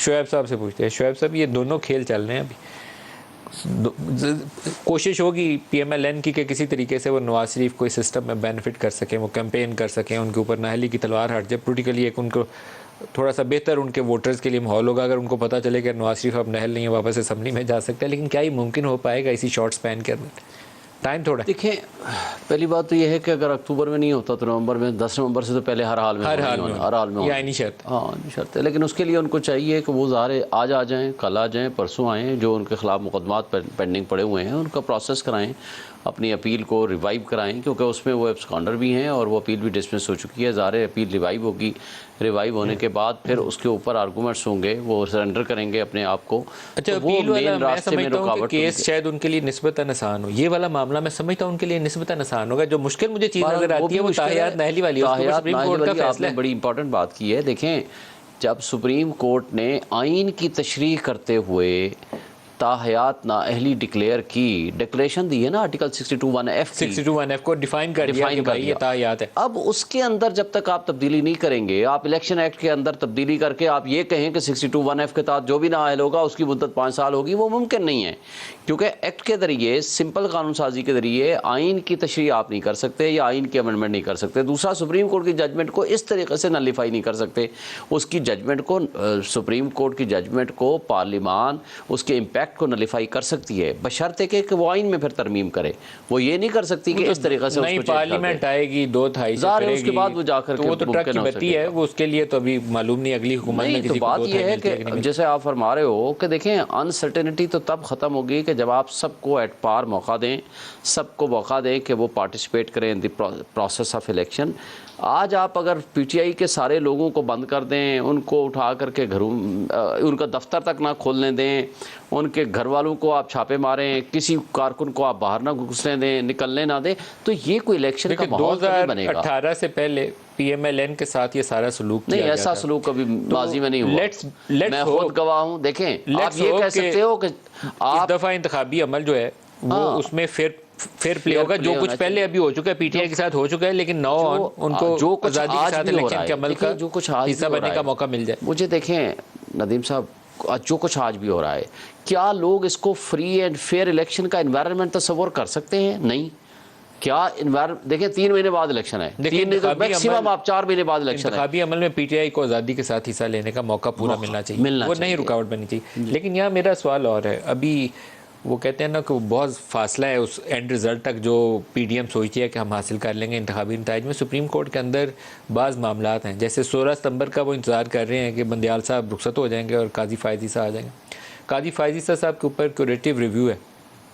شعیب صاحب سے پوچھتے ہیں. شعیب صاحب یہ دونوں کھیل چل رہے ہیں ابھی. کوشش ہوگی پی ایم ایل این کی کہ کسی طریقے سے وہ نواز شریف کو اس سسٹم میں بینیفٹ کر سکیں, وہ کیمپین کر سکیں, ان کے اوپر نااہلی کی تلوار ہٹ جائے. پولیٹیکلی ایک ان کو تھوڑا سا بہتر ان کے ووٹرز کے لیے ماحول ہوگا اگر ان کو پتہ چلے کہ نواز شریف اب نہل نہیں ہے, واپس اسمبلی میں جا سکتا ہے. لیکن کیا یہ ممکن ہو پائے گا اسی شارٹ سپین کے اندر؟ ٹائم تھوڑا. دیکھیں پہلی بات تو یہ ہے کہ اگر اکتوبر میں نہیں ہوتا تو نومبر میں, 10 نومبر سے تو پہلے ہر حال میں یہ آئینی شرط. ہاں شرط ہے, لیکن اس کے لیے ان کو چاہیے کہ وہ ظاہر آج آ جائیں, کل آ جائیں, پرسوں آئیں, جو ان کے خلاف مقدمات پینڈنگ پڑے ہوئے ہیں ان کا پروسیس کرائیں, اپنی اپیل کو ریوائیو کرائیں, کیونکہ اس میں وہ ایبسکانڈر بھی ہیں اور وہ اپیل بھی ڈسمس ہو چکی ہے. ظاہر اپیل ریوائیو ہوگی, ریوائیو ہونے کے بعد پھر اس کے اوپر آرگومنٹس ہوں گے, وہ سرنڈر کریں گے اپنے آپ کو. اچھا اپیل والا میں سمجھتا ہوں کہ کیس شاید ان کے لیے نسبتاً آسان ہو, یہ والا معاملہ میں سمجھتا ہوں ان کے لیے نسبتاً آسان ہوگا. جو مشکل مجھے چیز نظر آتی ہے وہ تاحیات نااہلی والی ہے. سپریم کورٹ کا فیصلہ ہے, بڑی امپورٹنٹ بات کی ہے. دیکھیں جب سپریم کورٹ نے آئین کی تشریح کرتے ہوئے تاحیات نااہلی ڈکلیئر کی, ڈکلیریشن دی ہے نا آرٹیکل 62(1)F کو ڈیفائن کر دیا کہ بھائی یہ تاحیات ہے. اب اس کے اندر جب تک آپ تبدیلی نہیں کریں گے, آپ الیکشن ایکٹ کے اندر تبدیلی کر کے آپ یہ کہیں کہ 62(1)F کے تحت جو بھی نااہل ہوگا اس کی مدت 5 سال ہوگی, وہ ممکن نہیں ہے. کیونکہ ایکٹ کے ذریعے, سمپل قانون سازی کے ذریعے آئین کی تشریح آپ نہیں کر سکتے یا آئین کی امنڈمنٹ نہیں کر سکتے. دوسرا, سپریم کورٹ کی ججمنٹ کو اس طریقے سے نلیفائی نہیں کر سکتے. اس کی ججمنٹ کو, سپریم کورٹ کی ججمنٹ کو پارلیمان اس کے امپیکٹ کو نلیفائی کر سکتی ہے, بشرطے کہ وہ آئین میں پھر ترمیم کرے. وہ یہ نہیں کر سکتی کہ اس طریقے سے نئی پارلیمنٹ آئے گی 2-2.5 سے کرے گی, اس کے بعد وہ جا کر کے وہ تو ٹرک کی بتی ہے, وہ اس کے لیے تو ابھی معلوم نہیں اگلی حکومت میں کسی کو 2.5 بات یہ ہے کہ جیسے آپ فرما رہے ہو کہ دیکھیں انسرٹینٹی تو تب ختم ہوگی کہ جب آپ سب کو ایٹ پار موقع دیں, سب کو موقع دیں کہ وہ پارٹیسپیٹ کریں ان دی پروسیس آف الیکشن. آج آپ اگر پی ٹی آئی کے سارے لوگوں کو بند کر دیں, ان کو اٹھا کر کے گھروں, ان کا دفتر تک نہ کھولنے دیں, ان کے گھر والوں کو آپ چھاپے ماریں, کسی کارکن کو آپ باہر نہ گھسنے دیں, نکلنے نہ دیں, تو یہ کوئی الیکشن کا ماحول نہیں بنے گا. 2018 سے پہلے پی ایم ایل این کے ساتھ یہ سارا سلوک کیا نہیں, گیا ایسا تھا. سلوک کبھی ماضی میں نہیں ہوا. میں خود گواہ ہوں. دیکھیں آپ یہ کہہ سکتے ہو کہ اس دفعہ انتخابی عمل جو ہے وہ اس میں فیئر پلے ہوگا. جو کچھ پہلے ابھی ہو چکا ہے, پی ٹی آئی کے ساتھ ہو چکا ہے, لیکن نو ان کو آزادی کے ساتھ الیکشن کے عمل کا حصہ بننے کا موقع مل جائے. مجھے دیکھیں ندیم صاحب, جو کچھ آج بھی ہو رہا ہے, کیا لوگ اس کو فری اینڈ فیئر الیکشن کا انوائرمنٹ تصور کر سکتے ہیں؟ نہیں. کیا دیکھیں 3 مہینے بعد الیکشن ہے, میکسیمم آپ 4 مہینے بعد الیکشن ہے. انتخابی عمل میں پی ٹی آئی کو آزادی کے ساتھ حصہ لینے کا موقع پورا ملنا چاہیے, وہ نہیں رکاوٹ بننی چاہیے. لیکن یہاں میرا سوال اور ہے, ابھی وہ کہتے ہیں نا کہ بہت فاصلہ ہے اس اینڈ رزلٹ تک جو پی ڈی ایم سوچتی ہے کہ ہم حاصل کر لیں گے انتخابی نتائج میں. سپریم کورٹ کے اندر بعض معاملات ہیں, جیسے 16 ستمبر کا وہ انتظار کر رہے ہیں کہ بندیال صاحب رخصت ہو جائیں گے اور قاضی فائز عیسیٰ آ جائیں گے. قاضی فائز عیسیٰ صاحب کے اوپر کیوریٹیو ریویو ہے,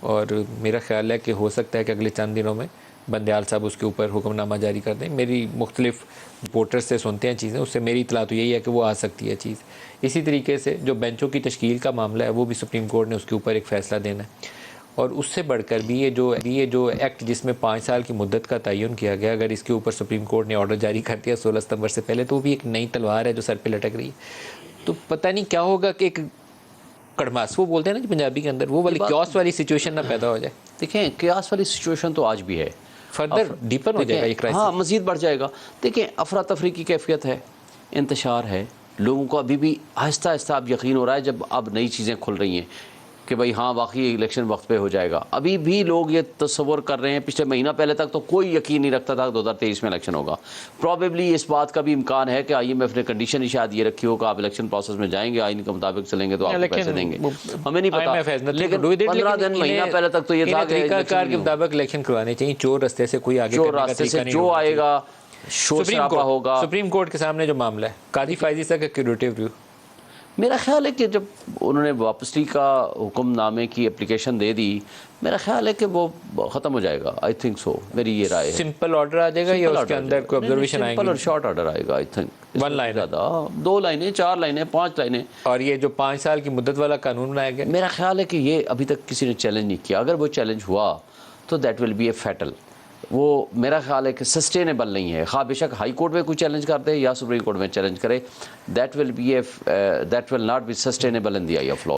اور میرا خیال ہے کہ ہو سکتا ہے کہ اگلے چند دنوں میں بندیال صاحب اس کے اوپر حکم نامہ جاری کر دیں. میری مختلف رپورٹر سے سنتے ہیں چیزیں, اس سے میری اطلاع تو یہی ہے کہ وہ آ سکتی ہے چیز. اسی طریقے سے جو بینچوں کی تشکیل کا معاملہ ہے وہ بھی سپریم کورٹ نے اس کے اوپر ایک فیصلہ دینا ہے. اور اس سے بڑھ کر بھی یہ جو ایکٹ جس میں 5 سال کی مدت کا تعین کیا گیا, اگر اس کے اوپر سپریم کورٹ نے آرڈر جاری کر دیا 16 ستمبر سے پہلے, تو وہ بھی ایک نئی تلوار ہے جو سر پہ لٹک رہی ہے. تو پتہ نہیں کیا ہوگا کہ ایک کڑماس, وہ بولتے ہیں نا پنجابی کے اندر, وہ والی کیوس والی سچویشن نہ پیدا ہو جائے. دیکھیں کیوس والی سچویشن تو آج بھی ہے, فردر ڈیپر ہو جائے گا یہ کرائسس. ہاں مزید بڑھ جائے گا. دیکھیں افراتفری کی کیفیت ہے, انتشار ہے, لوگوں کو ابھی بھی آہستہ آہستہ اب یقین ہو رہا ہے جب اب نئی چیزیں کھل رہی ہیں کہ بھائی ہاں واقعی الیکشن وقت پہ ہو جائے گا. ابھی بھی لوگ یہ تصور کر رہے ہیں, پچھلے مہینہ پہلے تک تو کوئی یقین نہیں رکھتا تھا 2023 میں الیکشن ہوگا. پروبیبلی اس بات کا بھی امکان ہے کہ آئی ایم ایف نے کنڈیشن ہی شاید یہ رکھی ہو کہ آپ الیکشن پروسیس میں جائیں گے, آئین کے مطابق چلیں گے تو آپ کو پیسے دیں گے. ہمیں نہیں پتا, لیکن 15 دن مہینہ پہلے تک تو یہ تھا کہ طریقہ کار کے مطابق الیکشن کروانے چاہیے, چور راستے سے کوئی آگے چور راستے سے جو آئے گا شور شرابہ ہوگا. سپریم کورٹ کے سامنے جو معاملہ ہے قاضی فائز عیسیٰ کا کیوریٹیو ریویو, میرا خیال ہے کہ جب انہوں نے واپسی کا حکم نامے کی اپلیکیشن دے دی, میرا خیال ہے کہ وہ ختم ہو جائے گا. آئی تھنک سو, میری یہ رائے ہے. سمپل آرڈر آ جائے گا یا اس کے اندر کوئی آبزرویشن آئیں گی؟ سمپل اور شارٹ آرڈر آئے گا. آئی تھنک 1 لائن, 2 لائنیں, 4 لائنیں, 5 لائنیں. اور یہ جو 5 سال کی مدت والا قانون بنایا گیا, میرا خیال ہے کہ یہ ابھی تک کسی نے چیلنج نہیں کیا. اگر وہ چیلنج ہوا تو that will be a fatal. وہ میرا خیال ہے کہ سسٹینیبل نہیں ہے. خواہ بے شک ہائی کورٹ میں کوئی چیلنج کر دے یا سپریم کورٹ میں چیلنج کرے, that will not be sustainable in the eye of law.